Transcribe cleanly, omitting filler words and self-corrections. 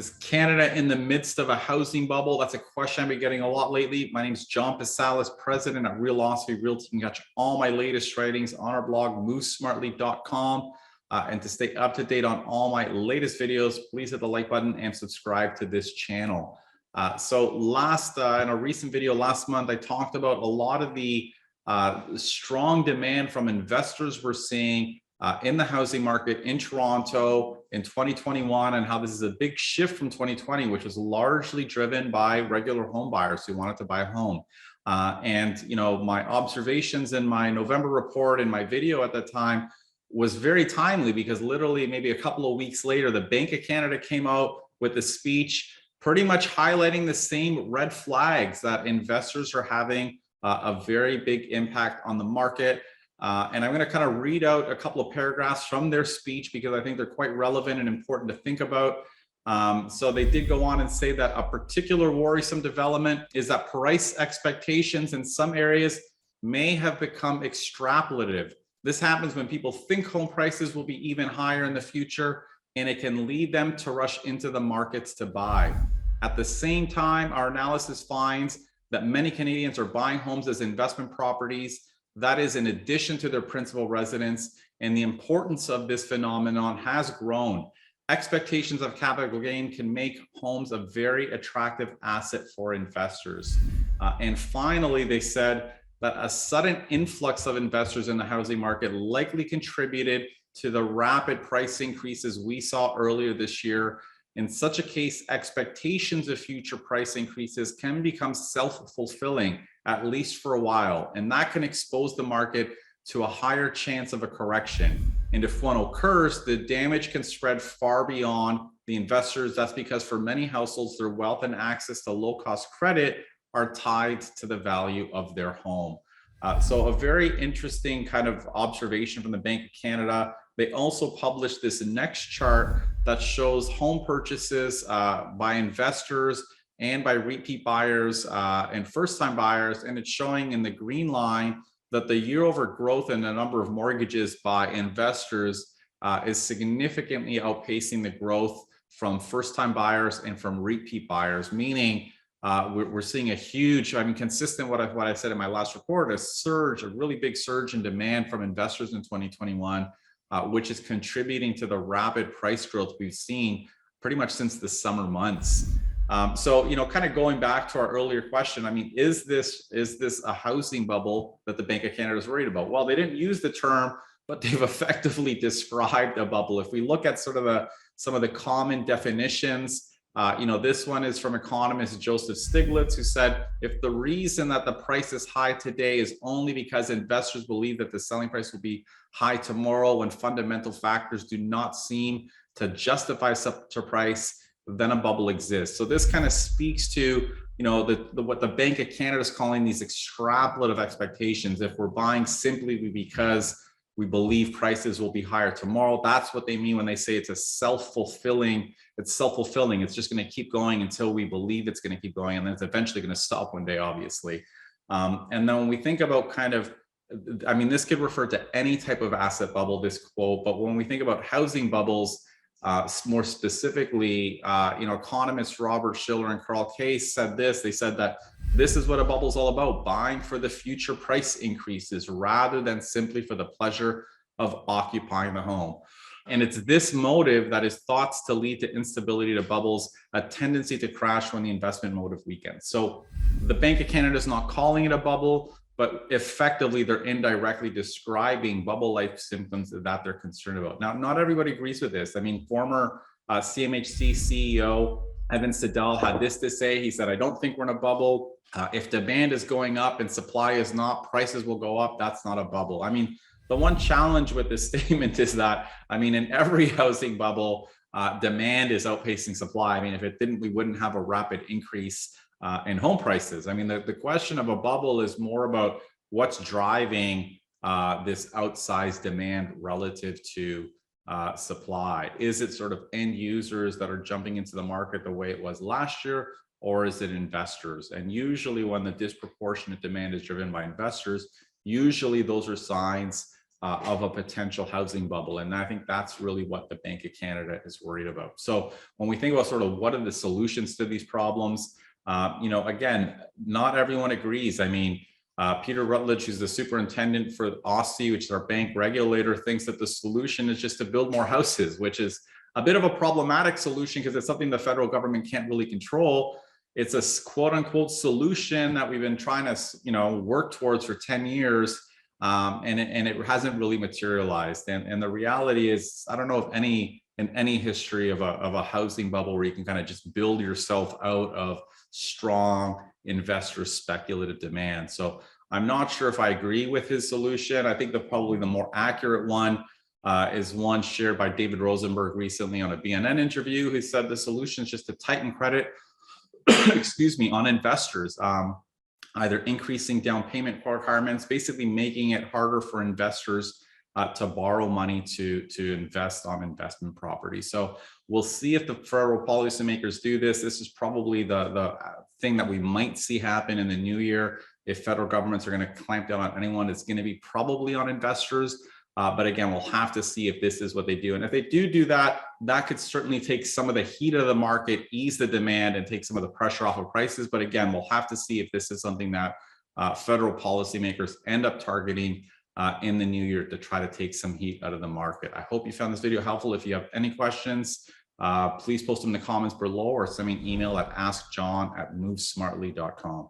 Is Canada in the midst of a housing bubble? That's a question I've been getting a lot lately. My name is John Pasalis, president at Realosophy Realty. You can catch all my latest writings on our blog, movesmartly.com. And to stay up to date on all my latest videos, please hit the like button and subscribe to this channel. So in a recent video last month, I talked about a lot of the strong demand from investors we're seeing in the housing market in Toronto in 2021, and how this is a big shift from 2020, which was largely driven by regular home buyers who wanted to buy a home. And my observations in my November report in my video at the time was very timely, because literally maybe a couple of weeks later, the Bank of Canada came out with a speech pretty much highlighting the same red flags that investors are having a very big impact on the market. And I'm going to kind of read out a couple of paragraphs from their speech because I think they're quite relevant and important to think about. So they did go on and say that a particular worrisome development is that price expectations in some areas may have become extrapolative. This happens when people think home prices will be even higher in the future, and it can lead them to rush into the markets to buy. At the same time, our analysis finds that many Canadians are buying homes as investment properties. That is in addition to their principal residence, and the importance of this phenomenon has grown. Expectations of capital gain can make homes a very attractive asset for investors. And finally, they said that a sudden influx of investors in the housing market likely contributed to the rapid price increases we saw earlier this year. In such a case, expectations of future price increases can become self-fulfilling, at least for a while, and that can expose the market to a higher chance of a correction. And if one occurs, the damage can spread far beyond the investors. That's because for many households, their wealth and access to low-cost credit are tied to the value of their home. So a very interesting kind of observation from the Bank of Canada. They also published this next chart that shows home purchases by investors and by repeat buyers and first-time buyers. And it's showing in the green line that the year-over growth in the number of mortgages by investors is significantly outpacing the growth from first-time buyers and from repeat buyers, meaning we're seeing a huge, consistent what I said in my last report, a really big surge in demand from investors in 2021, which is contributing to the rapid price growth we've seen pretty much since the summer months. So, kind of going back to our earlier question, is this a housing bubble that the Bank of Canada is worried about? Well, they didn't use the term, but they've effectively described a bubble. If we look at sort of some of the common definitions, this one is from economist Joseph Stiglitz, who said, if the reason that the price is high today is only because investors believe that the selling price will be high tomorrow, when fundamental factors do not seem to justify such a price, then a bubble exists. So this kind of speaks to, what the Bank of Canada is calling these extrapolative expectations. If we're buying simply because we believe prices will be higher tomorrow, that's what they mean when they say it's self-fulfilling. It's just going to keep going until we believe it's going to keep going, and then it's eventually going to stop one day, obviously. And then when we think about this could refer to any type of asset bubble, this quote, but when we think about housing bubbles, more specifically, economists Robert Shiller and Carl Case said this. They said that this is what a bubble is all about: buying for the future price increases rather than simply for the pleasure of occupying the home. And it's this motive that is thought to lead to instability to bubbles, a tendency to crash when the investment motive weakens. So the Bank of Canada is not calling it a bubble, but effectively they're indirectly describing bubble-like symptoms that they're concerned about. Now, not everybody agrees with this. Former CMHC CEO Evan Siddall had this to say. He said, I don't think we're in a bubble. If demand is going up and supply is not, prices will go up. That's not a bubble. The one challenge with this statement is that, in every housing bubble, demand is outpacing supply. If it didn't, we wouldn't have a rapid increase in home prices. The question of a bubble is more about what's driving this outsized demand relative to supply. Is it sort of end users that are jumping into the market the way it was last year, or is it investors? And usually when the disproportionate demand is driven by investors, usually those are signs of a potential housing bubble. And I think that's really what the Bank of Canada is worried about. So when we think about sort of what are the solutions to these problems, again, not everyone agrees. I mean, Peter Rutledge, who's the superintendent for OSFI, which is our bank regulator, thinks that the solution is just to build more houses, which is a bit of a problematic solution because it's something the federal government can't really control. It's a quote unquote solution that we've been trying to, work towards for 10 years. And it hasn't really materialized. And the reality is, I don't know if in any history of a housing bubble where you can kind of just build yourself out of strong investor speculative demand. So I'm not sure if I agree with his solution. I think probably the more accurate one is one shared by David Rosenberg recently on a BNN interview, who said the solution is just to tighten credit, excuse me, on investors. Either increasing down payment requirements, basically making it harder for investors to borrow money to invest on investment property. So we'll see if the federal policymakers do this. This is probably the thing that we might see happen in the new year. If federal governments are going to clamp down on anyone, it's going to be probably on investors. But again, we'll have to see if this is what they do. And if they do that, that could certainly take some of the heat of the market, ease the demand, and take some of the pressure off of prices. But again, we'll have to see if this is something that federal policymakers end up targeting in the new year to try to take some heat out of the market. I hope you found this video helpful. If you have any questions, please post them in the comments below or send me an email at askjohn@movesmartly.com.